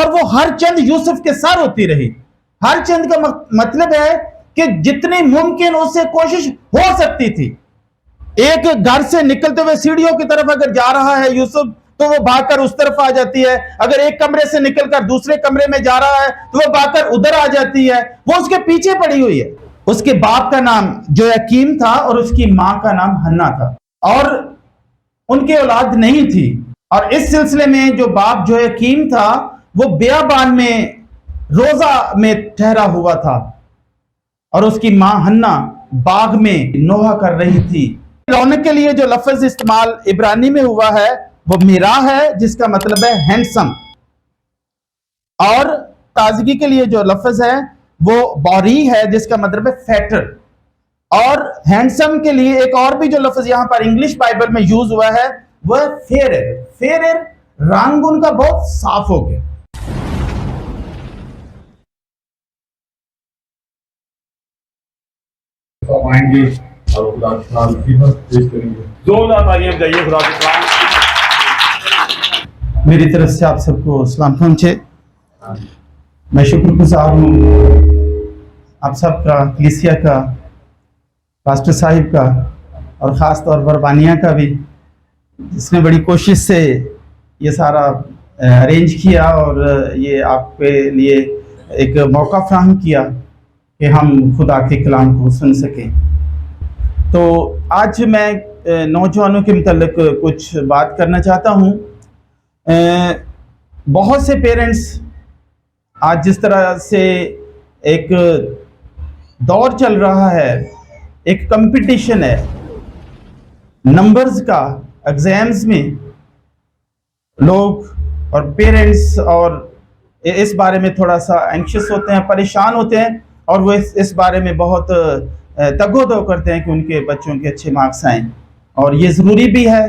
और वो हर चंद यूसुफ के साथ होती रही। हर चंद का मतलब है कि जितनी मुमकिन उससे कोशिश हो सकती थी। एक घर से निकलते हुए सीढ़ियों की तरफ अगर जा रहा है यूसुफ, तो वो भागकर उस तरफ आ जाती है। अगर एक कमरे से निकलकर दूसरे कमरे में जा रहा है तो वो भागकर उधर आ जाती है। वो उसके पीछे पड़ी हुई है। उसके बाप का नाम जोयाकीम था और उसकी मां का नाम हन्ना था, और उनकी औलाद नहीं थी। और इस सिलसिले में जो बाप जोयाकीम था वो बियाबान में रोजा में ठहरा हुआ था, और उसकी मां हन्ना बाग में नोहा कर रही थी। रौनक के लिए जो लफ्ज इस्तेमाल इब्रानी में हुआ है वो मिरा है, जिसका मतलब है हैंडसम। और ताजगी के लिए जो लफ्ज है वो बौरी है, जिसका मतलब है फैटर। और हैंडसम के लिए एक और भी जो लफ्ज यहां पर इंग्लिश बाइबल में यूज हुआ है वह फेयर। फेयर रंग उनका बहुत साफ हो गया। आएंगे और खुदा के नाम की पेश करेंगे। जोरदार तालियां बजाइए खुदा के नाम। मेरी तरफ से आप सबको सलाम पहुंचे। मैं शुक्रगुजार हूँ आप सबका, कलीसिया का, पास्टर साहिब का, और ख़ास तौर पर बानिया का भी, जिसने बड़ी कोशिश से ये सारा अरेंज किया और ये आपके लिए एक मौका फ्राहम किया कि हम खुदा के कलाम को सुन सकें। तो आज मैं नौजवानों के मतलब कुछ बात करना चाहता हूँ। बहुत से पेरेंट्स आज जिस तरह से एक दौर चल रहा है, एक कंपटीशन है नंबर्स का, एग्जाम्स में लोग और पेरेंट्स और इस बारे में थोड़ा सा एंक्शस होते हैं, परेशान होते हैं, और वो इस बारे में बहुत तगोदो करते हैं कि उनके बच्चों के अच्छे मार्क्स आएँ। और ये ज़रूरी भी है।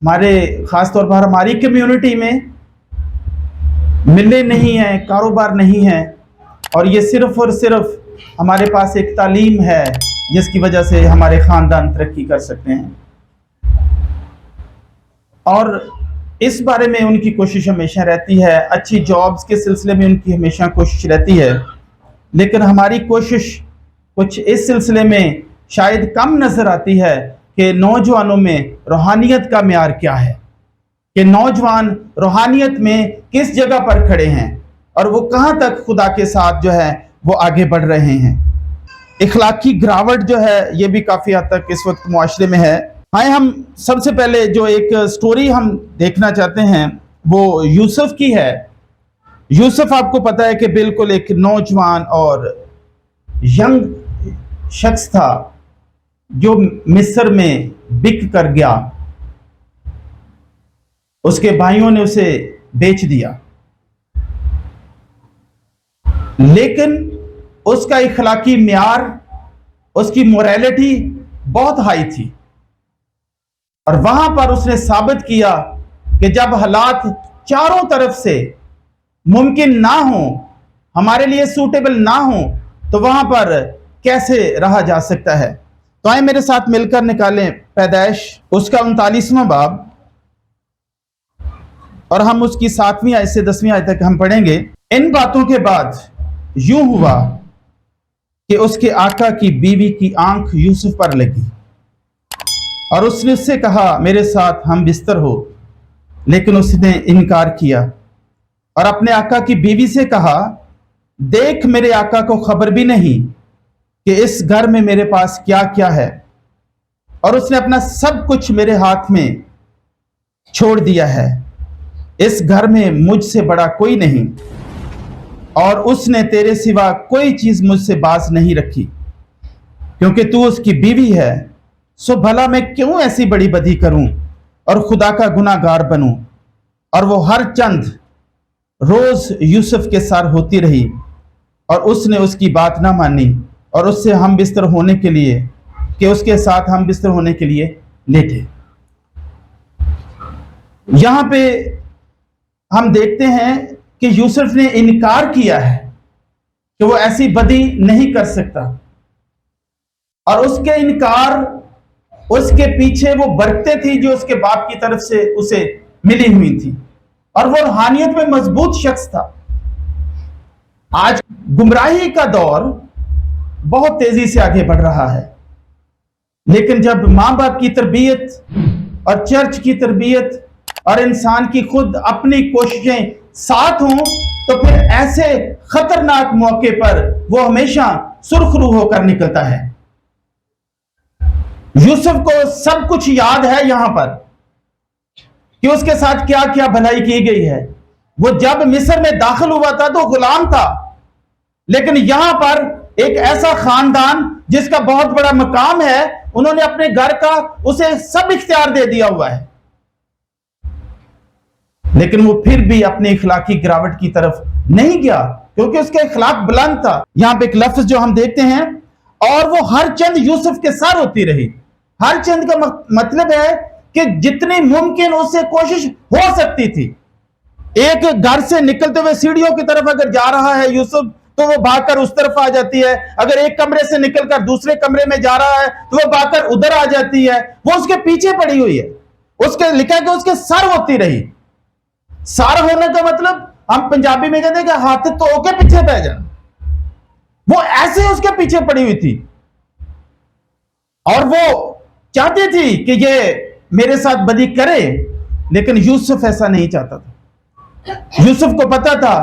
हमारे ख़ास तौर पर हमारी कम्युनिटी में मिले नहीं हैं, कारोबार नहीं है, और ये सिर्फ़ और सिर्फ हमारे पास एक तालीम है जिसकी वजह से हमारे ख़ानदान तरक्की कर सकते हैं। और इस बारे में उनकी कोशिश हमेशा रहती है, अच्छी जॉब्स के सिलसिले में उनकी हमेशा कोशिश रहती है। लेकिन हमारी कोशिश कुछ इस सिलसिले में शायद कम नज़र आती है कि नौजवानों में रूहानियत का म्यार क्या है, कि नौजवान रूहानियत में किस जगह पर खड़े हैं और वो कहाँ तक खुदा के साथ जो है वो आगे बढ़ रहे हैं। इखलाकी गिरावट जो है ये भी काफ़ी हद तक इस वक्त मुआशरे में है। हाँ, हम सबसे पहले जो एक स्टोरी हम देखना चाहते हैं वो यूसुफ की है। यूसुफ आपको पता है कि बिल्कुल एक नौजवान और यंग शख्स था जो मिस्र में बिक कर गया। उसके भाइयों ने उसे बेच दिया, लेकिन उसका इखलाकी म्यार, उसकी मोरालिटी बहुत हाई थी। और वहां पर उसने साबित किया कि जब हालात चारों तरफ से मुमकिन ना हो, हमारे लिए सूटेबल ना हो, तो वहां पर कैसे रहा जा सकता है। तो आए मेरे साथ मिलकर निकालें पैदाइश उसका 39वां बाब, और हम उसकी 7वीं आयत से 10वीं आयत तक हम पढ़ेंगे। इन बातों के बाद यूं हुआ कि उसके आका की बीवी की आंख यूसुफ पर लगी, और उसने उससे कहा, मेरे साथ हम बिस्तर हो। लेकिन उसने इनकार किया और अपने आका की बीवी से कहा, देख, मेरे आका को खबर भी नहीं कि इस घर में मेरे पास क्या क्या है, और उसने अपना सब कुछ मेरे हाथ में छोड़ दिया है। इस घर में मुझसे बड़ा कोई नहीं, और उसने तेरे सिवा कोई चीज मुझसे बाज नहीं रखी। क्योंकि तू उसकी बीवी है, सो भला मैं क्यों ऐसी बड़ी बदी करूं और खुदा का गुनाहगार बनूं। और वो हर चंद रोज यूसुफ के साथ होती रही, और उसने उसकी बात ना मानी, और उससे हम बिस्तर होने के लिए, कि उसके साथ हम बिस्तर होने के लिए लेटे। यहां पे हम देखते हैं कि यूसुफ ने इनकार किया है कि वो ऐसी बदी नहीं कर सकता, और उसके इनकार, उसके पीछे वो बरकतें थी जो उसके बाप की तरफ से उसे मिली हुई थी। और वो रूहानियत में मजबूत शख्स था। आज गुमराही का दौर बहुत तेजी से आगे बढ़ रहा है, लेकिन जब मां बाप की तरबियत और चर्च की तरबियत और इंसान की खुद अपनी कोशिशें साथ हों, तो फिर ऐसे खतरनाक मौके पर वो हमेशा सुरखरू होकर निकलता है। यूसुफ को सब कुछ याद है यहां पर कि उसके साथ क्या क्या भलाई की गई है। वो जब मिस्र में दाखिल हुआ था तो गुलाम था, लेकिन यहां पर एक ऐसा खानदान जिसका बहुत बड़ा मकाम है, उन्होंने अपने घर का उसे सब इख्तियार दे दिया हुआ है, लेकिन वो फिर भी अपने इखलाकी गिरावट की तरफ नहीं गया, क्योंकि उसका इखलाक बुलंद था। यहां पे एक लफ्ज जो हम देखते हैं, और वो हर चंद यूसुफ के साथ होती रही। हर चंद का मतलब है कि जितनी मुमकिन उससे कोशिश हो सकती थी। एक घर से निकलते हुए सीढ़ियों की तरफ अगर जा रहा है यूसुफ, तो वो भागकर उस तरफ आ जाती है। अगर एक कमरे से निकलकर दूसरे कमरे में जा रहा है, तो वो भागकर उधर आ जाती है। वो उसके पीछे पड़ी हुई है। उसके लिखा कि उसके सर होती रही। सर होने का मतलब हम पंजाबी में कहते हैं कि हाथ तो के पीछे पै जा। वो ऐसे उसके पीछे पड़ी हुई थी, और वो चाहती थी कि ये मेरे साथ बदी करे, लेकिन यूसुफ ऐसा नहीं चाहता था। यूसुफ को पता था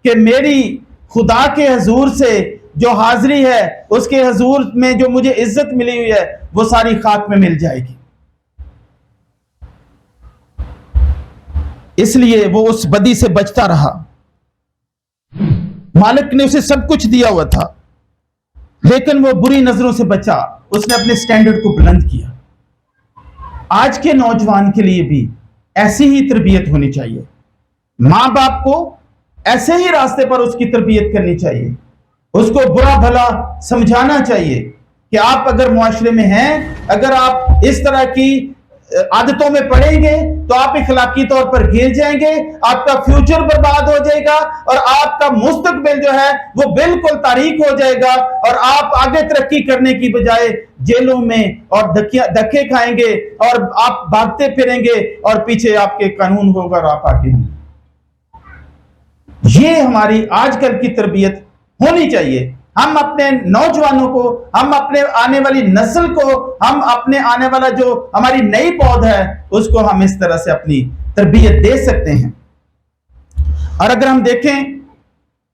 कि मेरी खुदा के हजूर से जो हाजिरी है, उसके हजूर में जो मुझे इज्जत मिली हुई है, वो सारी खाक में मिल जाएगी। इसलिए वो उस बदी से बचता रहा। मालिक ने उसे सब कुछ दिया हुआ था, लेकिन वो बुरी नजरों से बचा। उसने अपने स्टैंडर्ड को बुलंद किया। आज के नौजवान के लिए भी ऐसी ही तरबियत होनी चाहिए। मां बाप को ऐसे ही रास्ते पर उसकी तरबियत करनी चाहिए। उसको बुरा भला समझाना चाहिए कि आप अगर मुआशरे में हैं, अगर आप इस तरह की आदतों में पड़ेंगे, तो आप इखलाकी तौर पर गिर जाएंगे, आपका फ्यूचर बर्बाद हो जाएगा, और आपका मुस्तकबिल जो है वो बिल्कुल तारीक हो जाएगा, और आप आगे तरक्की करने की बजाय जेलों में और धक्के खाएंगे, और आप भागते फिरेंगे, और पीछे आपके कानून होगा और आप आगे होंगे। ये हमारी आजकल की तरबियत होनी चाहिए। हम अपने नौजवानों को, हम अपने आने वाली नस्ल को, हम अपने आने वाला जो हमारी नई पौध है, उसको हम इस तरह से अपनी तरबियत दे सकते हैं। और अगर हम देखें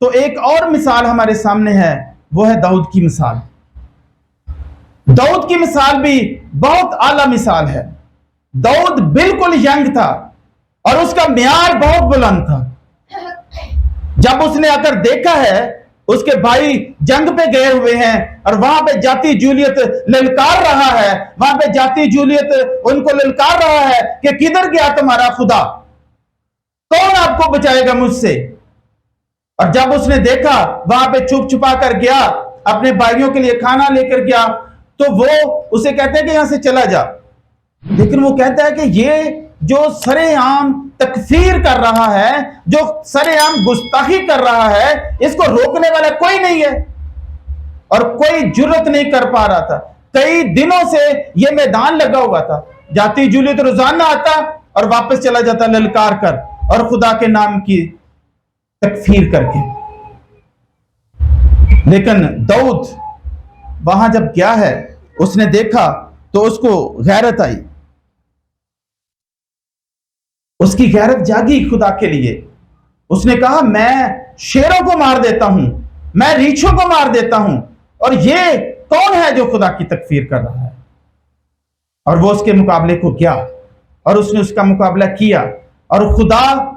तो एक और मिसाल हमारे सामने है, वो है दाऊद की मिसाल। दाऊद की मिसाल भी बहुत आला मिसाल है। दाऊद बिल्कुल यंग था और उसका मियार बहुत बुलंद था। जब उसने आकर देखा है उसके भाई जंग पे गए हुए हैं, और वहां पे जाती जूलियत ललकार रहा है, वहां पे जाती जूलियत उनको ललकार रहा है कि किधर गया तुम्हारा खुदा, कौन आपको बचाएगा मुझसे। और जब उसने देखा वहां पे छुप छुपा कर गया, अपने भाइयों के लिए खाना लेकर गया, तो वो उसे कहते हैं कि यहां से चला जा। लेकिन वो कहता है कि ये जो सरेआम तकफीर कर रहा है, जो सरेआम गुस्ताखी कर रहा है, इसको रोकने वाला कोई नहीं है, और कोई जुर्रत नहीं कर पा रहा था। कई दिनों से यह मैदान लगा हुआ था। जाती जूलियत रोजाना आता और वापस चला जाता ललकार कर, और खुदा के नाम की तकफीर करके। लेकिन दाऊद वहां जब गया है, उसने देखा तो उसको गैरत आई, उसकी गैरत जागी खुदा के लिए। उसने कहा मैं शेरों को मार देता हूं, मैं रीछों को मार देता हूं, और ये कौन है जो खुदा की तकफीर कर रहा है। और वो उसके मुकाबले को गया और उसने उसका मुकाबला किया। और खुदा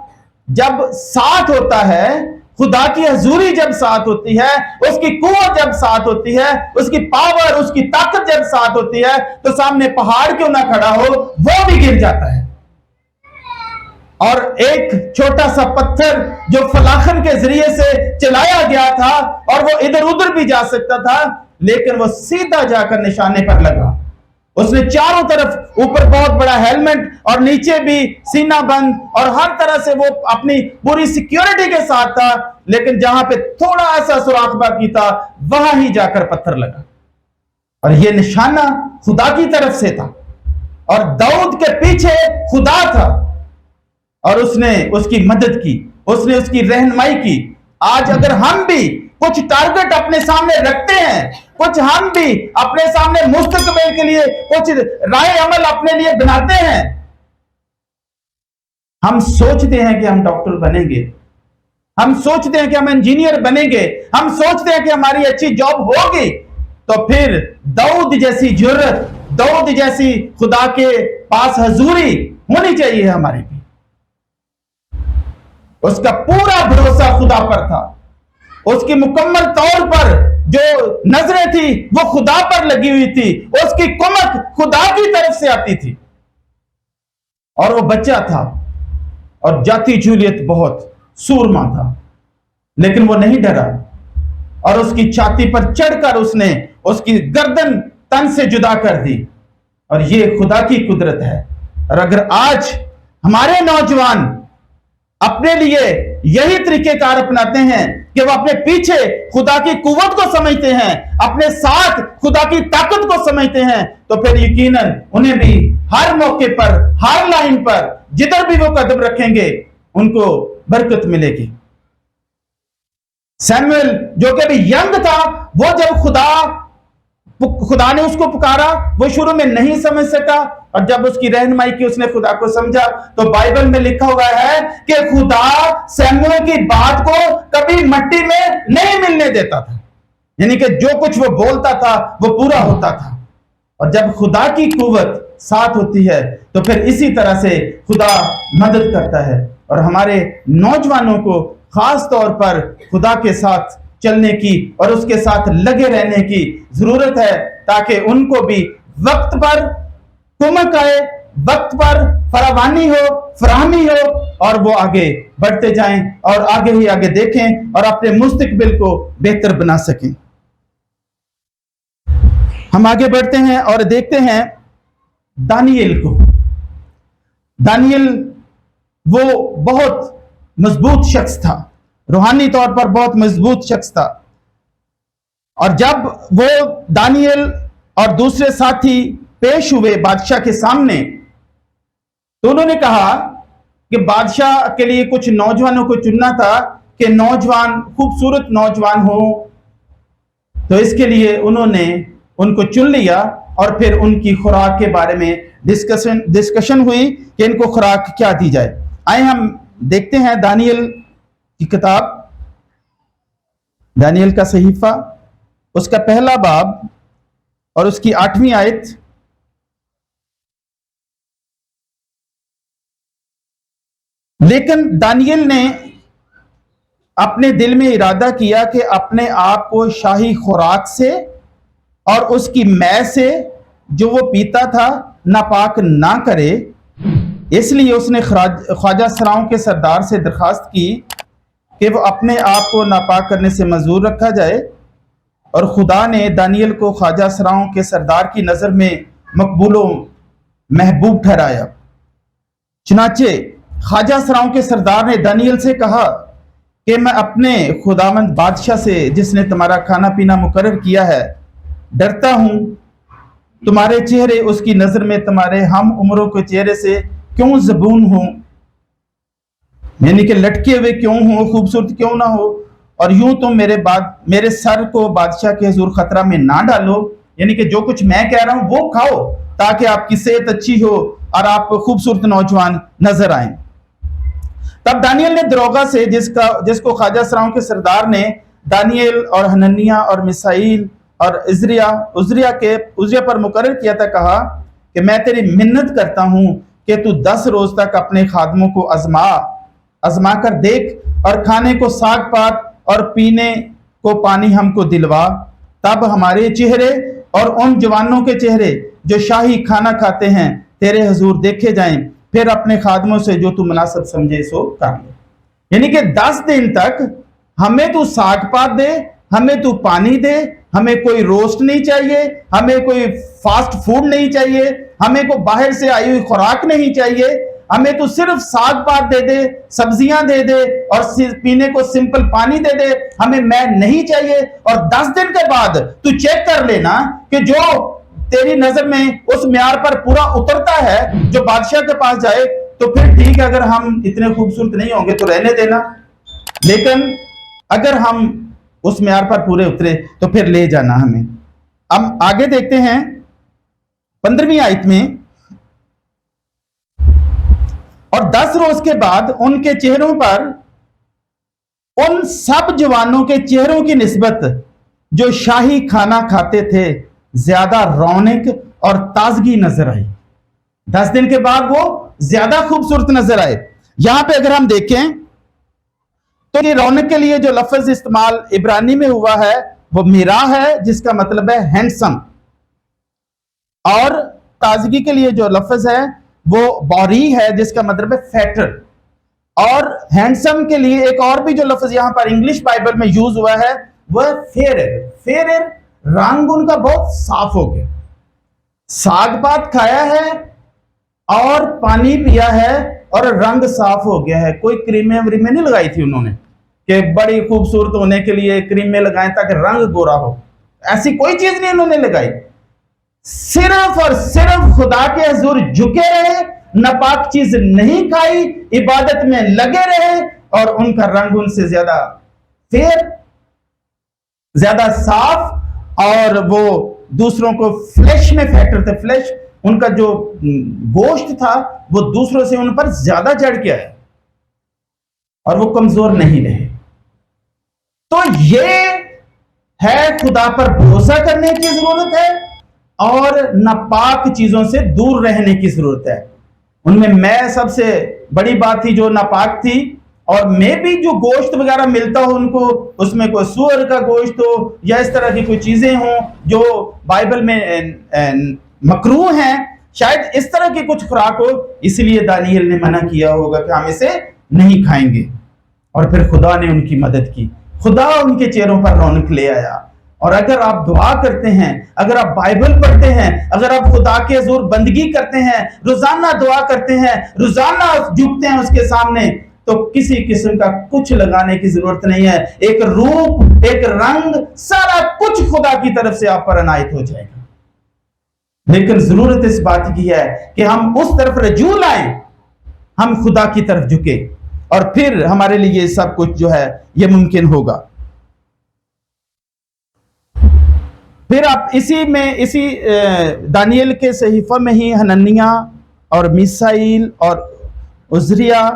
जब साथ होता है, खुदा की हजूरी जब साथ होती है, उसकी कुव्वत जब साथ होती है, उसकी पावर, उसकी ताकत जब साथ होती है, तो सामने पहाड़ क्यों ना खड़ा हो, वो भी गिर जाता है। और एक छोटा सा पत्थर जो फलाखन के जरिए से चलाया गया था, और वो इधर उधर भी जा सकता था, लेकिन वो सीधा जाकर निशाने पर लगा। उसने चारों तरफ, ऊपर बहुत बड़ा हेलमेट और नीचे भी सीना बंद, और हर तरह से वो अपनी पूरी सिक्योरिटी के साथ था, लेकिन जहां पे थोड़ा ऐसा सुराख बाकी था, वहां ही जाकर पत्थर लगा। और यह निशाना खुदा की तरफ से था, और दाऊद के पीछे खुदा था। और उसने उसकी मदद की, उसने उसकी रहनुमाई की। आज अगर हम भी कुछ टारगेट अपने सामने रखते हैं, कुछ हम भी अपने सामने मुस्तकबिल के लिए कुछ राय अमल अपने लिए बनाते हैं, हम सोचते हैं कि हम डॉक्टर बनेंगे, हम सोचते हैं कि हम इंजीनियर बनेंगे, हम सोचते हैं कि हमारी अच्छी जॉब होगी, तो फिर दाऊद जैसी जुर्रत, दाऊद जैसी खुदा के पास हजूरी होनी चाहिए हमारी भी। उसका पूरा भरोसा खुदा पर था, उसकी मुकम्मल तौर पर जो नजरें थी वो खुदा पर लगी हुई थी, उसकी कुमक खुदा की तरफ से आती थी। और वो बच्चा था और जाती जूलियत बहुत सूरमा था, लेकिन वो नहीं डरा और उसकी छाती पर चढ़कर उसने उसकी गर्दन तन से जुदा कर दी। और ये खुदा की कुदरत है। और अगर आज हमारे नौजवान अपने लिए यही तरीकेकार अपनाते हैं कि वो अपने पीछे खुदा की कुव्वत को समझते हैं, अपने साथ खुदा की ताकत को समझते हैं, तो फिर यकीनन उन्हें भी हर मौके पर, हर लाइन पर, जिधर भी वो कदम रखेंगे उनको बरकत मिलेगी। सैमुअल जो कि अभी यंग था, वो जब खुदा ने उसको पुकारा, वो शुरू में नहीं समझ सका, और जब उसकी रहनुमाई की, उसने खुदा को समझा। तो बाइबल में लिखा हुआ है कि खुदा सैमुअल की बात को कभी मिट्टी में नहीं मिलने देता था, यानी कि जो कुछ वो बोलता था वो पूरा होता था। और जब खुदा की कुव्वत साथ होती है तो फिर इसी तरह से खुदा मदद करता है। और हमारे नौजवानों को खास तौर पर खुदा के साथ चलने की और उसके साथ लगे रहने की जरूरत है, ताकि उनको भी वक्त पर कुमक आए, वक्त पर फरावानी हो, फराहमी हो, और वो आगे बढ़ते जाएं और आगे ही आगे देखें और अपने मुस्तकबिल को बेहतर बना सकें। हम आगे बढ़ते हैं और देखते हैं दानियल को। दानियल वो बहुत मजबूत शख्स था, रूहानी तौर पर बहुत मजबूत शख्स था। और जब वो दानियल और दूसरे साथी पेश हुए बादशाह के सामने, तो उन्होंने कहा कि बादशाह के लिए कुछ नौजवानों को चुनना था कि नौजवान खूबसूरत नौजवान हो, तो इसके लिए उन्होंने उनको चुन लिया। और फिर उनकी खुराक के बारे में डिस्कशन हुई कि इनको खुराक क्या दी जाए। आए हम देखते हैं दानियल की किताब, दानियल का सहीफा, उसका पहला बाब और उसकी 8वीं आयत। लेकिन दानियल ने अपने दिल में इरादा किया कि अपने आप को शाही खुराक से और उसकी मै से जो वो पीता था नापाक ना करे। इसलिए उसने ख्वाजा सराओं के सरदार से दरखास्त की कि वो अपने आप को नापाक करने से मजबूर रखा जाए। और खुदा ने दानियल को ख्वाजा सराओं के सरदार की नज़र में मकबूलो महबूब ठहराया। चुनाचे ख्वाजा सराओं के सरदार ने दानियल से कहा कि मैं अपने खुदावंद बादशाह से, जिसने तुम्हारा खाना पीना मुकर्रर किया है, डरता हूं। तुम्हारे चेहरे उसकी नजर में तुम्हारे हम उम्रों के चेहरे से क्यों ज़बून हो, यानी कि लटके हुए क्यों हो, खूबसूरत क्यों ना हो। और यूं तुम मेरे सर को बादशाह के हुजूर खतरा में ना डालो, यानी कि जो कुछ मैं कह रहा हूं वो खाओ, ताकि आपकी सेहत अच्छी हो और आप खूबसूरत नौजवान नजर आए। तब दानियल ने दरोगा से, जिसको ख्वाजा सराओं के सरदार ने दानियल और हनन्याह और मिसाइल और उजरिया पर मुकर्रर किया था, कहा कि मैं तेरी मिन्नत करता हूं कि तू 10 रोज तक अपने खादमों को आजमा कर देख और खाने को साग पात और पीने को पानी हमको दिलवा। तब हमारे चेहरे और उन जवानों के चेहरे जो शाही खाना खाते हैं तेरे हुजूर देखे जाएं, फिर अपने खादमों से जो तू मुनासिब समझे सो कर ले। यानी कि 10 दिन तक हमें तू साग पात दे, हमें तू पानी दे, हमें कोई रोस्ट नहीं चाहिए, हमें कोई फास्ट फूड नहीं चाहिए, हमें को बाहर से आई हुई खुराक नहीं चाहिए, हमें तो सिर्फ साग पात दे दे, सब्जियां दे दे और पीने को सिंपल पानी दे दे, हमें मैं नहीं चाहिए। और 10 दिन के बाद तू चेक कर लेना कि जो तेरी नजर में उस म्यार पर पूरा उतरता है, जो बादशाह के पास जाए, तो फिर ठीक है, अगर हम इतने खूबसूरत नहीं होंगे तो रहने देना, लेकिन अगर हम उस म्यार पर पूरे उतरे तो फिर ले जाना हमें। अब आगे देखते हैं 15वीं आयत में, और 10 रोज के बाद उनके चेहरों पर उन सब जवानों के चेहरों की निस्बत जो शाही खाना खाते थे ज्यादा रौनक और ताजगी नजर आई। 10 दिन के बाद वो ज्यादा खूबसूरत नजर आए। यहां पे अगर हम देखें तो ये रौनक के लिए जो लफ्ज इस्तेमाल इब्रानी में हुआ है वो मिरा है, जिसका मतलब है हैंडसम, और ताजगी के लिए जो लफ्ज है वो बौरी है, जिसका मतलब है फैटर। और हैंडसम के लिए एक और भी जो लफ्ज यहां पर इंग्लिश बाइबल में यूज हुआ है वो है फेयर। फेयर, रंग उनका बहुत साफ हो गया, साग पात खाया है और पानी पिया है और रंग साफ हो गया है। कोई क्रीमें व्रीमें नहीं लगाई थी उन्होंने कि बड़ी खूबसूरत होने के लिए क्रीमें लगाएं ताकि रंग गोरा हो, ऐसी कोई चीज नहीं उन्होंने लगाई। सिर्फ और सिर्फ खुदा के हुजूर झुके रहे, नापाक चीज नहीं खाई, इबादत में लगे रहे, और उनका रंग उनसे ज्यादा फेयर, ज्यादा साफ, और वो दूसरों को फ्लेश में फैक्टर थे। फ्लेश, उनका जो गोश्त था वो दूसरों से उन पर ज्यादा चढ़ के आया और वो कमजोर नहीं रहे। तो ये है खुदा पर भरोसा करने की जरूरत है और नापाक चीजों से दूर रहने की जरूरत है। उनमें मैं सबसे बड़ी बात थी जो नापाक थी, और मैं भी जो गोश्त वगैरह मिलता हो उनको, उसमें कोई सूअर का गोश्त हो या इस तरह की कोई चीजें हों जो बाइबल में मकरूह हैं, शायद इस तरह की कुछ खुराक हो, इसलिए दानियल ने मना किया होगा कि हम इसे नहीं खाएंगे। और फिर खुदा ने उनकी मदद की, खुदा उनके चेहरों पर रौनक ले आया। और अगर आप दुआ करते हैं, अगर आप बाइबल पढ़ते हैं, अगर आप खुदा के हुजूर बंदगी करते हैं, रोजाना दुआ करते हैं, रोजाना झुकते हैं उसके सामने, तो किसी किस्म का कुछ लगाने की जरूरत नहीं है। एक रूप, एक रंग, सारा कुछ खुदा की तरफ से आप पर अनायत हो जाएगा। लेकिन जरूरत इस बात की है कि हम उस तरफ रजू लाएं, हम खुदा की तरफ झुके, और फिर हमारे लिए सब कुछ जो है ये मुमकिन होगा। फिर आप इसी दानियल के सहीफा में ही हनन्याह और मिसाइल और उजरिया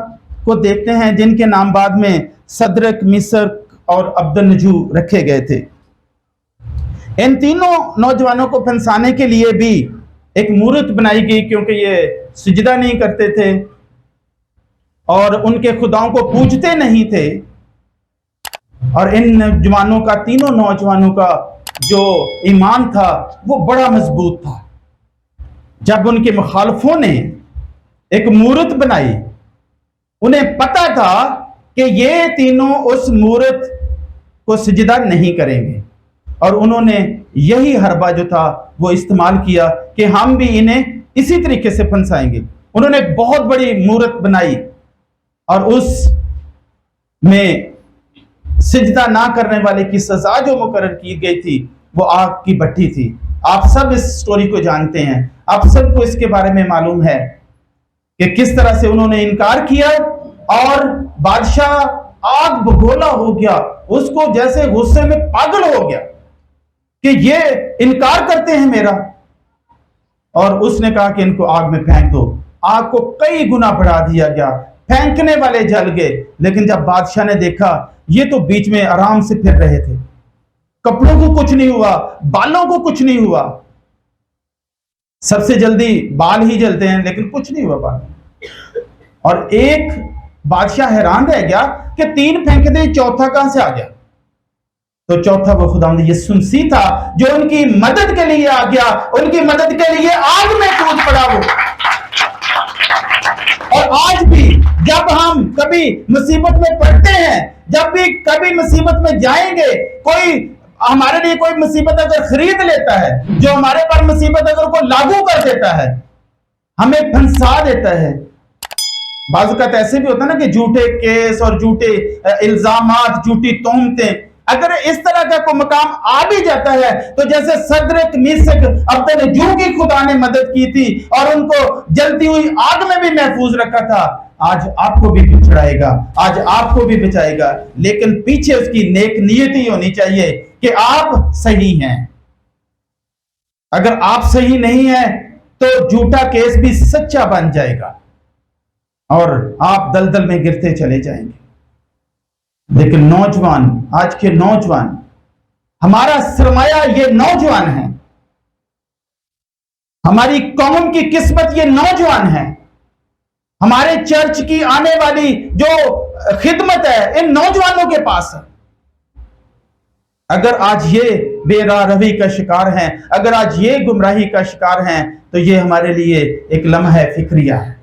को देखते हैं, जिनके नाम बाद में सदरक, मिसक और अब्दुन्नजू रखे गए थे। इन तीनों नौजवानों को फंसाने के लिए भी एक मूर्त बनाई गई, क्योंकि ये सिजदा नहीं करते थे और उनके खुदाओं को पूजते नहीं थे। और इन नौजवानों का, तीनों नौजवानों का जो ईमान था वो बड़ा मजबूत था। जब उनके मुखालफों ने एक मूर्त बनाई, उन्हें पता था कि ये तीनों उस मूर्त को सिजदा नहीं करेंगे, और उन्होंने यही हरबा जो था वो इस्तेमाल किया कि हम भी इन्हें इसी तरीके से फंसाएंगे। उन्होंने एक बहुत बड़ी मूर्त बनाई और उस में सिजदा ना करने वाले की सजा जो मुकर्रर की गई थी वो आग की भट्टी थी। आप सब इस स्टोरी को जानते हैं, आप सबको इसके बारे में मालूम है कि किस तरह से उन्होंने इनकार किया और बादशाह आग बगोला हो गया, उसको जैसे गुस्से में पागल हो गया कि ये इनकार करते हैं मेरा, और उसने कहा कि इनको आग में फेंक दो। आग को कई गुना बढ़ा दिया गया, फेंकने वाले जल गए। लेकिन जब बादशाह ने देखा ये तो बीच में आराम से फिर रहे थे, कपड़ों को कुछ नहीं हुआ, बालों को कुछ नहीं हुआ, सबसे जल्दी बाल ही जलते हैं लेकिन कुछ नहीं हुआ बाल। और एक बादशाह हैरान रह गया कि 3 फेंक दे, चौथा कहां से आ गया? तो चौथा वो खुदावंद यीशु मसीह था जो उनकी मदद के लिए आ गया, उनकी मदद के लिए आग में कूद पड़ा वो। और आज भी जब हम कभी मुसीबत में पड़ते हैं, जब भी कभी मुसीबत में जाएंगे, कोई हमारे लिए कोई मुसीबत अगर खरीद लेता है, जो हमारे पर मुसीबत अगर को लागू कर देता है, हमें फंसा देता है। बाज़ औक़ात ऐसे भी होता है ना कि झूठे केस और झूठे इल्जामात, झूठी तोहमतें अगर इस तरह का कोई मकाम आ भी जाता है तो जैसे सदरक मिसक अब्दनजू की खुदा ने मदद की थी और उनको जलती हुई आग में भी महफूज रखा था, आज आपको भी छुड़ाएगा, आज आपको भी बचाएगा। लेकिन पीछे उसकी नेक नियति होनी चाहिए कि आप सही हैं। अगर आप सही नहीं हैं तो झूठा केस भी सच्चा बन जाएगा और आप दलदल में गिरते चले जाएंगे। लेकिन नौजवान, आज के नौजवान, हमारा सरमाया ये नौजवान है, हमारी कौम की किस्मत ये नौजवान है, हमारे चर्च की आने वाली जो खिदमत है इन नौजवानों के पास है। अगर आज ये बेराह रवी का शिकार हैं, अगर आज ये गुमराही का शिकार हैं, तो ये हमारे लिए एक लम्हा फिक्रिया है।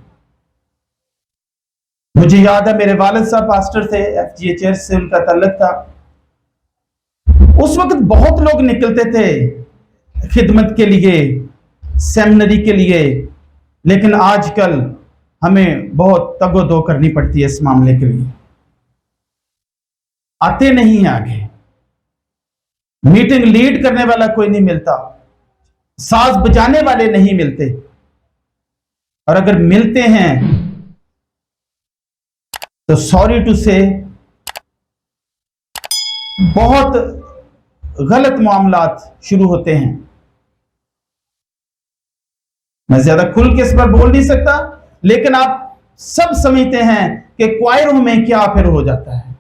मुझे याद है मेरे वालिद साहब पास्टर थे, FGA चर्च से उनका ताल्लुक था। उस वक्त बहुत लोग निकलते थे खिदमत के लिए, सेमिनरी के लिए, लेकिन आजकल हमें बहुत तगोदो करनी पड़ती है इस मामले के लिए। आते नहीं हैं आगे, मीटिंग लीड करने वाला कोई नहीं मिलता, साज बजाने वाले नहीं मिलते, और अगर मिलते हैं तो सॉरी टू से बहुत गलत मामलात शुरू होते हैं। मैं ज्यादा खुल के इस पर बोल नहीं सकता, लेकिन आप सब समझते हैं कि क्वायरों में क्या फिर हो जाता है।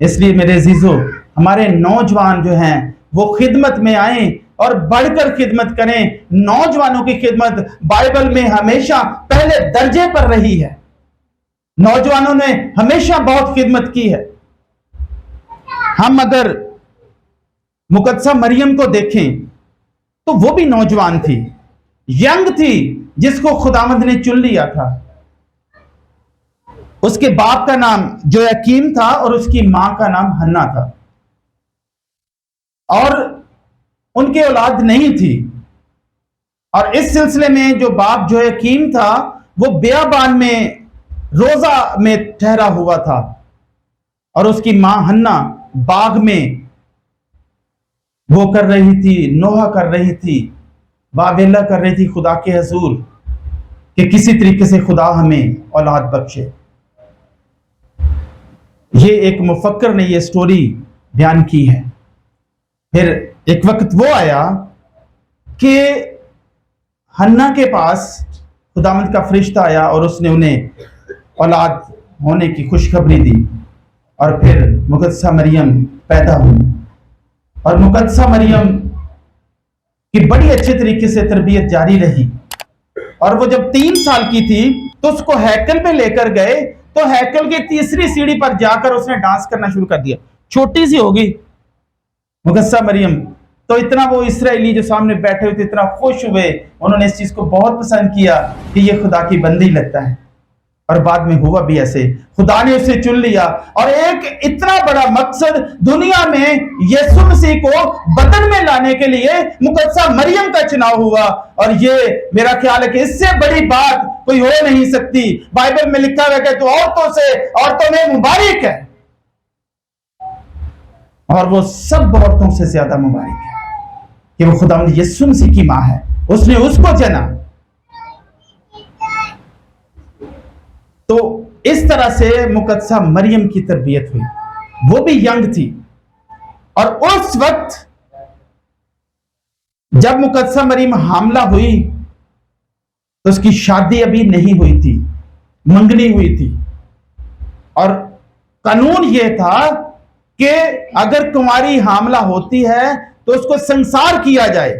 इसलिए मेरे अजीजों, हमारे नौजवान जो हैं वो खिदमत में आए और बढ़कर खिदमत करें। नौजवानों की खिदमत बाइबल में हमेशा पहले दर्जे पर रही है। नौजवानों ने हमेशा बहुत खिदमत की है। हम अगर मुकद्दसा मरियम को देखें तो वो भी नौजवान थी, यंग थी, जिसको खुदावंद ने चुन लिया था। उसके बाप का नाम जोयाकीम था और उसकी मां का नाम हन्ना था, और उनके औलाद नहीं थी। और इस सिलसिले में जो बाप जोयाकीम था वो बियाबान में रोजा में ठहरा हुआ था, और उसकी मां हन्ना बाग में वो कर रही थी, नोहा कर रही थी, वावेला कर रही थी खुदा के हजूर कि किसी तरीके से खुदा हमें औलाद बख्शे। ये एक मुफक्कर ने ये स्टोरी बयान की है। फिर एक वक्त वो आया कि हन्ना के पास खुदावंद का फरिश्ता आया और उसने उन्हें औलाद होने की खुशखबरी दी, और फिर मुकद्दसा मरियम पैदा हुई। और मुकद्दसा मरियम की बड़ी अच्छे तरीके से तरबियत जारी रही, और वो जब 3 साल की थी तो उसको हैकल पे लेकर गए, तो हैकल की तीसरी सीढ़ी पर जाकर उसने डांस करना शुरू कर दिया। छोटी सी होगी मुकद्दसा मरियम, तो इतना वो इस्राएली जो सामने बैठे हुए थे इतना खुश हुए, उन्होंने इस चीज को बहुत पसंद किया कि ये खुदा की बंदी लगता है। और बाद में हुआ भी ऐसे, खुदा ने उसे चुन लिया, और एक इतना बड़ा मकसद दुनिया में यीशु मसीह को बदन में लाने के लिए मुकद्दसा मरियम का चुनाव हुआ। और ये मेरा ख्याल है कि इससे बड़ी बात कोई हो नहीं सकती। बाइबल में लिखा हुआ है कि तो औरतों में मुबारक है, और वो सब औरतों से ज्यादा मुबारक है कि वो खुदावंद यीशु मसीह की मां है, उसने उसको जना। तो इस तरह से मुकद्दसा मरियम की तरबियत हुई, वो भी यंग थी। और उस वक्त जब मुकद्दसा मरियम हामला हुई तो उसकी शादी अभी नहीं हुई थी, मंगनी हुई थी। और कानून यह था कि अगर कुंवारी हामला होती है तो उसको संसार किया जाए।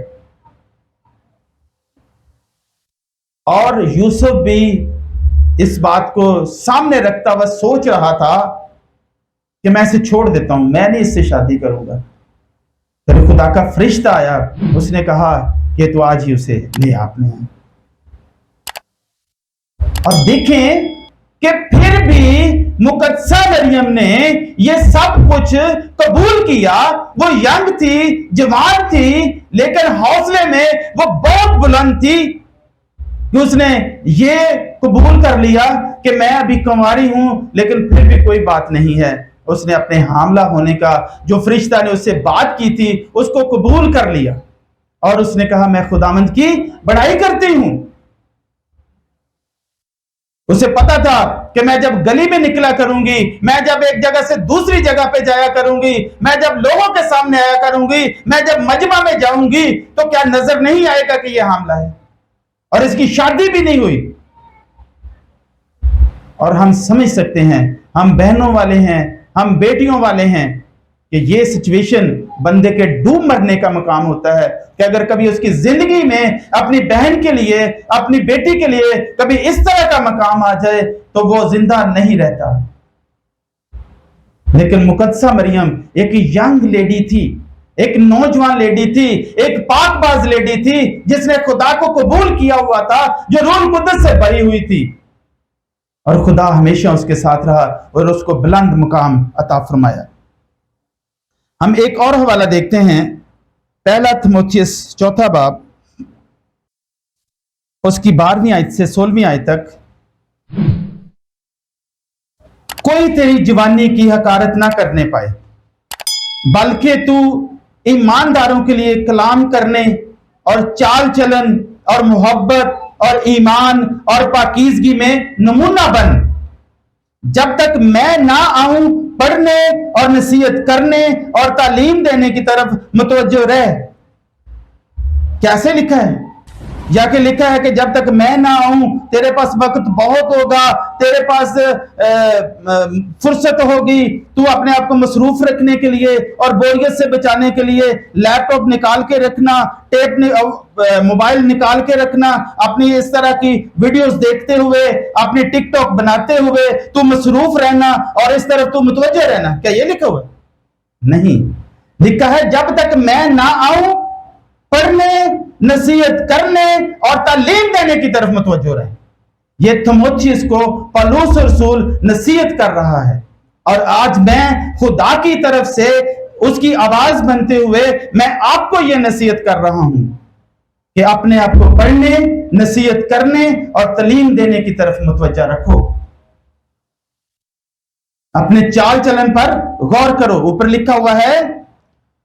और यूसुफ भी इस बात को सामने रखता हुआ सोच रहा था कि मैं इसे छोड़ देता हूं, मैं नहीं इससे शादी करूंगा। फिर खुदा का फरिश्ता आया, उसने कहा कि तो आज ही उसे ले आपने। और देखें कि फिर भी मुकद्दसा मरियम ने यह सब कुछ कबूल किया। वो यंग थी, जवान थी, लेकिन हौसले में वो बहुत बुलंद थी कि उसने ये कबूल कर लिया कि मैं अभी कुंवारी हूं, लेकिन फिर भी कोई बात नहीं है। उसने अपने हामला होने का, जो फरिश्ता ने उससे बात की थी, उसको कबूल कर लिया और उसने कहा मैं खुदावंद की बड़ाई करती हूं। उसे पता था कि मैं जब गली में निकला करूंगी, मैं जब एक जगह से दूसरी जगह पे जाया करूंगी, मैं जब लोगों के सामने आया करूंगी, मैं जब मजमा में जाऊंगी, तो क्या नजर नहीं आएगा कि यह हामला है? और इसकी शादी भी नहीं हुई। और हम समझ सकते हैं, हम बहनों वाले हैं, हम बेटियों वाले हैं, कि ये सिचुएशन बंदे के डूब मरने का मकाम होता है कि अगर कभी उसकी जिंदगी में अपनी बहन के लिए, अपनी बेटी के लिए कभी इस तरह का मकाम आ जाए तो वो जिंदा नहीं रहता। लेकिन मुकद्दसा मरियम एक यंग लेडी थी, एक नौजवान लेडी थी, एक पाकबाज लेडी थी, जिसने खुदा को कबूल किया हुआ था, जो रूह कुद्दस से भरी हुई थी, और खुदा हमेशा उसके साथ रहा और उसको बुलंद मुकाम अता फरमाया। हम एक और हवाला देखते हैं, पहला थिमोथियुस 4 बाब, उसकी 12वीं आयत से 16वीं आयत तक। कोई तेरी जवानी की हकारत ना करने पाए, बल्कि तू ईमानदारों के लिए कलाम करने और चाल चलन और मोहब्बत और ईमान और पाकीज़गी में नमूना बन, जब तक मैं ना आऊं पढ़ने और नसीहत करने और तालीम देने की तरफ मुतवज्जो रह। कैसे लिखा है? जाके लिखा है कि जब तक मैं ना आऊं, तेरे पास वक्त बहुत होगा, तेरे पास फुर्सत होगी, तू अपने आप को मसरूफ रखने के लिए और बोरियत से बचाने के लिए लैपटॉप निकाल के रखना, मोबाइल निकाल के रखना, अपनी इस तरह की वीडियोस देखते हुए, अपनी टिकटॉक बनाते हुए तू मसरूफ रहना और इस तरफ तू मुतवज्जह रहना। क्या ये लिखा हुआ है? नहीं, लिखा है जब तक मैं ना आऊं पढ़ने, नसीहत करने और तालीम देने की तरफ मुतवज्जो रहे। ये थिमोथियुस को पौलुस रसूल नसीहत कर रहा है, और आज मैं खुदा की तरफ से उसकी आवाज बनते हुए मैं आपको यह नसीहत कर रहा हूं कि अपने आप को पढ़ने, नसीहत करने और तालीम देने की तरफ मुतवज्जा रखो। अपने चाल चलन पर गौर करो। ऊपर लिखा हुआ है,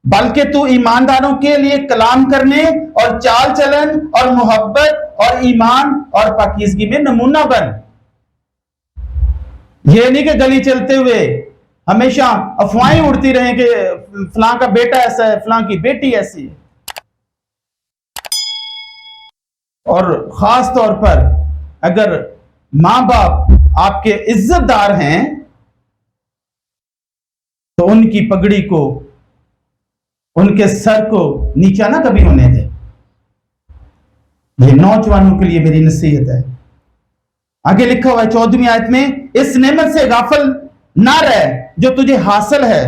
बल्कि तू ईमानदारों के लिए कलाम करने और चाल चलन और मोहब्बत और ईमान और पाकीज़गी में नमूना बन। ये नहीं कि गली चलते हुए हमेशा अफवाहें उड़ती रहें कि फलां का बेटा ऐसा है, फलां की बेटी ऐसी है। और खास तौर पर अगर मां बाप आपके इज्जतदार हैं तो उनकी पगड़ी को, उनके सर को नीचा ना कभी होने दे। ये नौजवानों के लिए मेरी नसीहत है। आगे लिखा हुआ है 14वीं आयत में, इस नेमत से गाफिल ना रह जो तुझे हासिल है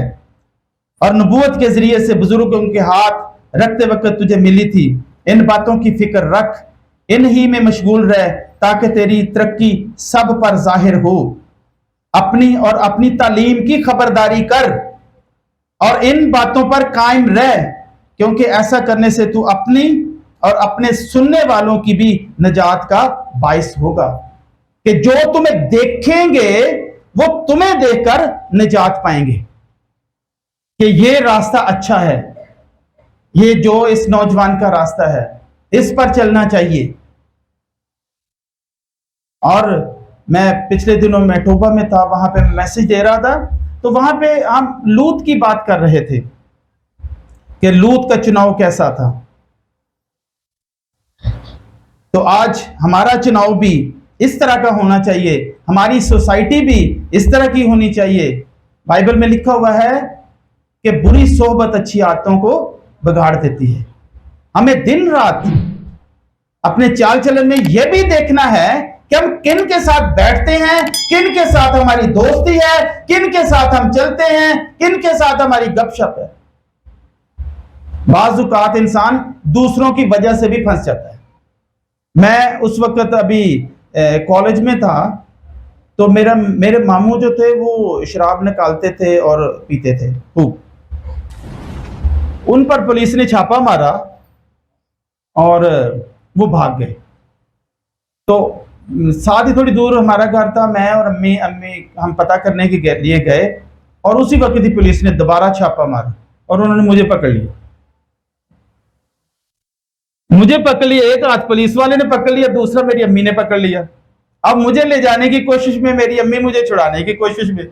और नबूवत के जरिए से बुजुर्गों के हाथ रखते वक्त तुझे मिली थी। इन बातों की फिक्र रख, इन ही में मशगूल रह, ताकि तेरी तरक्की सब पर जाहिर हो। अपनी और अपनी तालीम की खबरदारी कर और इन बातों पर कायम रह, क्योंकि ऐसा करने से तू अपनी और अपने सुनने वालों की भी निजात का बाइस होगा। कि जो तुम्हें देखेंगे वो तुम्हें देखकर निजात पाएंगे कि ये रास्ता अच्छा है, ये जो इस नौजवान का रास्ता है, इस पर चलना चाहिए। और मैं पिछले दिनों मैटोबा में था, वहां पे मैसेज दे रहा था, तो वहां पे हम लूत की बात कर रहे थे कि लूत का चुनाव कैसा था। तो आज हमारा चुनाव भी इस तरह का होना चाहिए, हमारी सोसाइटी भी इस तरह की होनी चाहिए। बाइबल में लिखा हुआ है कि बुरी सोहबत अच्छी आदतों को बिगाड़ देती है। हमें दिन रात अपने चाल चलन में यह भी देखना है कि हम किन के साथ बैठते हैं, किन के साथ हमारी दोस्ती है, किन के साथ हम चलते हैं, किन के साथ हमारी गपशप है। बाज़ औक़ात इंसान दूसरों की वजह से भी फंस जाता है। मैं उस वक्त अभी कॉलेज में था, तो मेरे मामू जो थे वो शराब निकालते थे और पीते थे खूब। उन पर पुलिस ने छापा मारा और वो भाग गए। तो साथ ही थोड़ी दूर हमारा घर था, मैं और अम्मी हम पता करने के लिए गए और उसी वक्त ही पुलिस ने दोबारा छापा मारा और उन्होंने मुझे पकड़ लिया। मुझे पकड़ लिया, एक हाथ पुलिस वाले ने पकड़ लिया, दूसरा मेरी अम्मी ने पकड़ लिया। अब मुझे ले जाने की कोशिश में, मेरी अम्मी मुझे छुड़ाने की कोशिश में,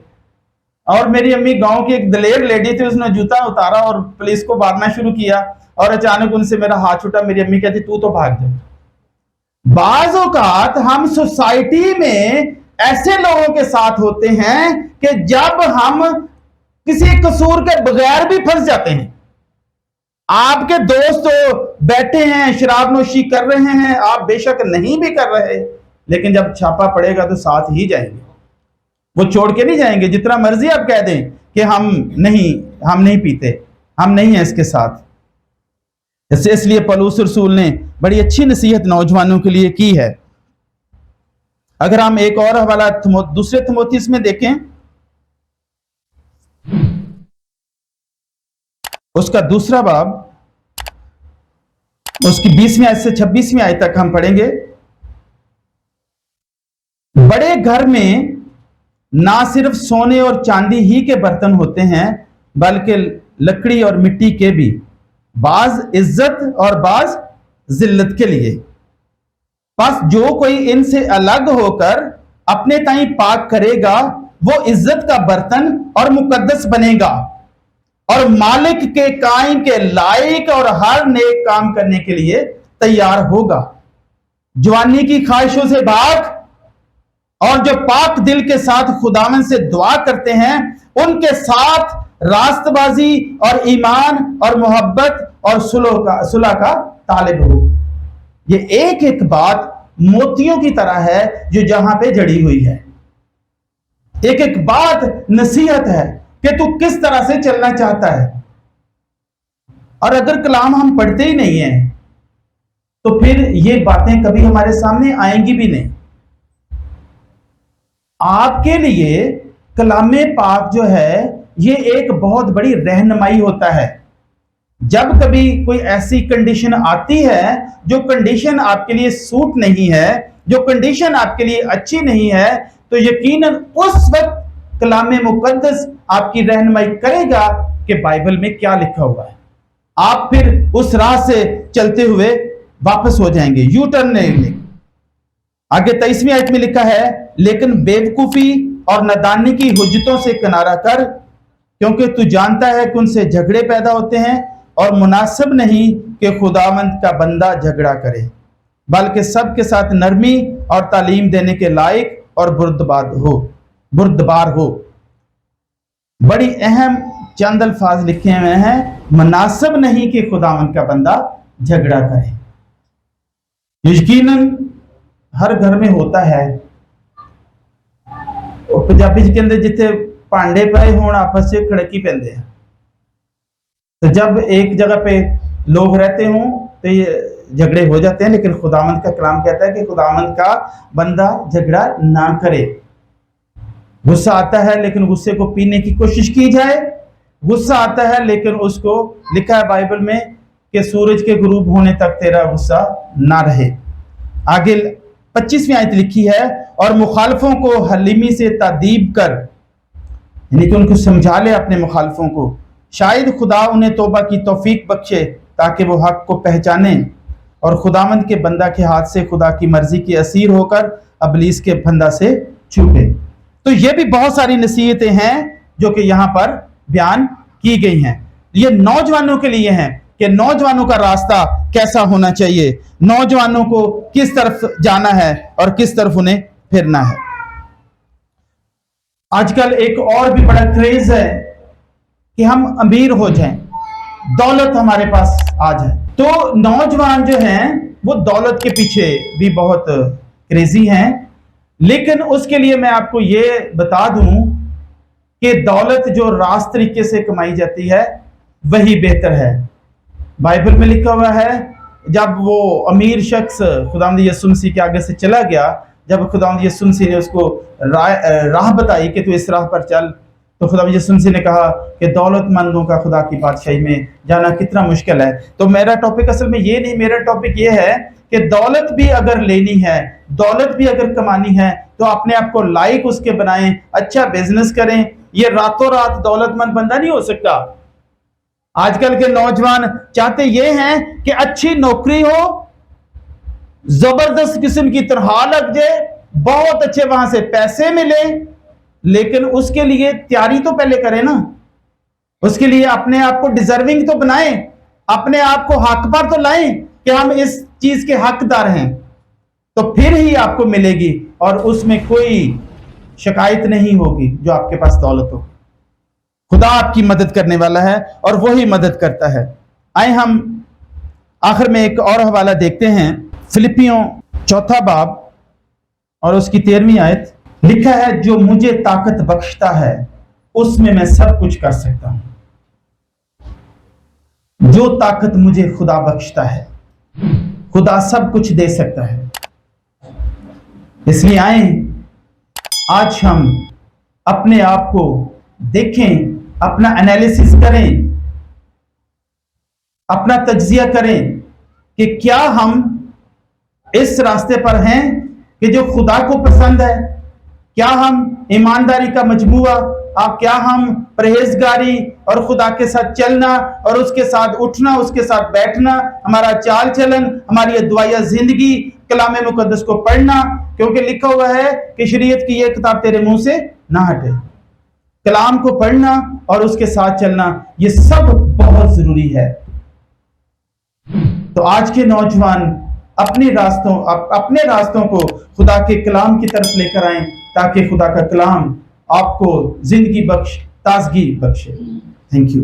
और मेरी अम्मी गांव की एक दलेर लेडी थी, उसने जूता उतारा और पुलिस को मारना शुरू किया और अचानक उनसे मेरा हाथ छूटा। मेरी अम्मी कहती तू तो भाग जा। बाज़ औक़ात हम सोसाइटी में ऐसे लोगों के साथ होते हैं कि जब हम किसी कसूर के बगैर भी फंस जाते हैं। आपके दोस्त बैठे हैं, शराब नोशी कर रहे हैं, आप बेशक नहीं भी कर रहे, लेकिन जब छापा पड़ेगा तो साथ ही जाएंगे, वो छोड़ के नहीं जाएंगे। जितना मर्जी आप कह दें कि हम नहीं पीते, हम नहीं हैं इसके साथ। इसलिए पौलुस रसूल ने बड़ी अच्छी नसीहत नौजवानों के लिए की है। अगर हम एक और हवाला दूसरे थिमोथेयुस में देखें, उसका दूसरा बाब, उसकी 20वीं आयत से 26वीं आयत तक हम पढ़ेंगे। बड़े घर में ना सिर्फ सोने और चांदी ही के बर्तन होते हैं, बल्कि लकड़ी और मिट्टी के भी, बाज इज्जत और बाज जिल्लत के लिए। बस जो कोई इनसे अलग होकर अपने ताई पाक करेगा, वो इज्जत का बर्तन और मुकद्दस बनेगा और मालिक के कायम के लायक और हर नेक काम करने के लिए तैयार होगा। जवानी की ख्वाहिशों से भाग, और जो पाक दिल के साथ खुदावन से दुआ करते हैं, उनके साथ रास्तबाजी और ईमान और मोहब्बत और सुलह का तालिब हो। ये एक एक बात मोतियों की तरह है जो जहां पे जड़ी हुई है। एक एक बात नसीहत है कि तू किस तरह से चलना चाहता है। और अगर कलाम हम पढ़ते ही नहीं है तो फिर ये बातें कभी हमारे सामने आएंगी भी नहीं। आपके लिए कलामे पाक जो है ये एक बहुत बड़ी रहनुमाई होता है। जब कभी कोई ऐसी कंडीशन आती है जो कंडीशन आपके लिए सूट नहीं है, जो कंडीशन आपके लिए अच्छी नहीं है, तो यकीनन उस वक्त कलामे मुकद्दस आपकी रहनुमाई करेगा कि बाइबल में क्या लिखा हुआ है। आप फिर उस राह से चलते हुए वापस हो जाएंगे, यू टर्न नहीं लेंगे। आगे 23वीं आयत में लिखा है, लेकिन बेवकूफी और नादानी की हुज्जतों से किनारा कर, क्योंकि तू जानता है कि उनसे झगड़े पैदा होते हैं और मुनासिब नहीं कि खुदावंद का बंदा झगड़ा करे, बल्कि सबके साथ नरमी और तालीम देने के लायक और बुर्दबार हो। बड़ी अहम चंद अल्फाज लिखे हुए हैं, मुनासिब नहीं कि खुदावंद का बंदा झगड़ा करे। यकीनन हर घर में होता है। पंजाबी के अंदर जिथे भांडे पाए होण आपस से खड़की पैंदे हैं। तो जब एक जगह पे लोग रहते हों तो ये झगड़े हो जाते हैं, लेकिन खुदावंद का कलाम कहता है कि खुदावंद का बंदा झगड़ा ना करे। गुस्सा आता है लेकिन गुस्से को पीने की कोशिश की जाए। गुस्सा आता है लेकिन उसको लिखा है बाइबल में कि सूरज के गुरूब होने तक तेरा गुस्सा ना रहे। आगे 25वीं आयत लिखी है, और मुखालफों को हलीमी से तादीब कर, यानी कि उनको समझा ले अपने मुखालफों को, शायद खुदा उन्हें तौबा की तौफीक बख्शे ताकि वो हक को पहचाने और खुदावंद के बंदा के हाथ से खुदा की मर्जी के असीर होकर अबलीस के फंदा से छूटे। तो ये भी बहुत सारी नसीहतें हैं जो कि यहाँ पर बयान की गई हैं। ये नौजवानों के लिए हैं कि नौजवानों का रास्ता कैसा होना चाहिए, नौजवानों को किस तरफ जाना है और किस तरफ उन्हें फिरना है। आजकल एक और भी बड़ा क्रेज है कि हम अमीर हो जाएं, दौलत हमारे पास आ जाए। तो नौजवान जो हैं वो दौलत के पीछे भी बहुत क्रेजी हैं, लेकिन उसके लिए मैं आपको ये बता दूं कि दौलत जो रास्त तरीके से कमाई जाती है वही बेहतर है। बाइबल में लिखा हुआ है, जब वो अमीर शख्स खुदावंद यीशु मसीह के आगे से चला गया, जब खुदावंद यीशु मसीह ने उसको राह बताई कि तू इस राह पर चल, तो खुदावंद यीशु मसीह ने कहा कि दौलतमंदों का खुदा की बादशाही में जाना कितना मुश्किल है। तो मेरा टॉपिक असल में ये नहीं, मेरा टॉपिक ये है कि दौलत भी अगर लेनी है, दौलत भी अगर कमानी है, तो अपने आप को लायक उसके बनाएं, अच्छा बिजनेस करें, ये रातों रात दौलतमंद बंदा नहीं हो सकता। आजकल के नौजवान चाहते ये हैं कि अच्छी नौकरी हो, जबरदस्त किस्म की तनख्वाह लग जाए, बहुत अच्छे वहां से पैसे मिले, लेकिन उसके लिए तैयारी तो पहले करें ना। उसके लिए अपने आप को डिजर्विंग तो बनाएं, अपने आप को हक पर तो लाएं कि हम इस चीज के हकदार हैं, तो फिर ही आपको मिलेगी और उसमें कोई शिकायत नहीं होगी जो आपके पास दौलत हो। खुदा आपकी मदद करने वाला है और वही मदद करता है। आए हम आखिर में एक और हवाला देखते हैं, फिलिपियों 4 बाब और उसकी 13वीं आयत। लिखा है, जो मुझे ताकत बख्शता है उसमें मैं सब कुछ कर सकता हूं। जो ताकत मुझे खुदा बख्शता है, खुदा सब कुछ दे सकता है। इसलिए आए आज हम अपने आप को देखें, अपना एनालिसिस करें, अपना तज्जिया करें कि क्या हम इस रास्ते पर हैं कि जो खुदा को पसंद है। क्या हम ईमानदारी का मजमूआ, क्या हम परहेजगारी और खुदा के साथ चलना और उसके साथ उठना, उसके साथ बैठना, हमारा चाल चलन, हमारी दुआया जिंदगी, कलाम मुकद्दस को पढ़ना, क्योंकि लिखा हुआ है कि शरीयत की यह किताब तेरे मुंह से ना हटे। कलाम को पढ़ना और उसके साथ चलना, ये सब बहुत जरूरी है। तो आज के नौजवान अपने रास्तों को खुदा के कलाम की तरफ लेकर आएं, ताकि खुदा का कलाम आपको जिंदगी बख्श, ताजगी बख्शे। Thank you.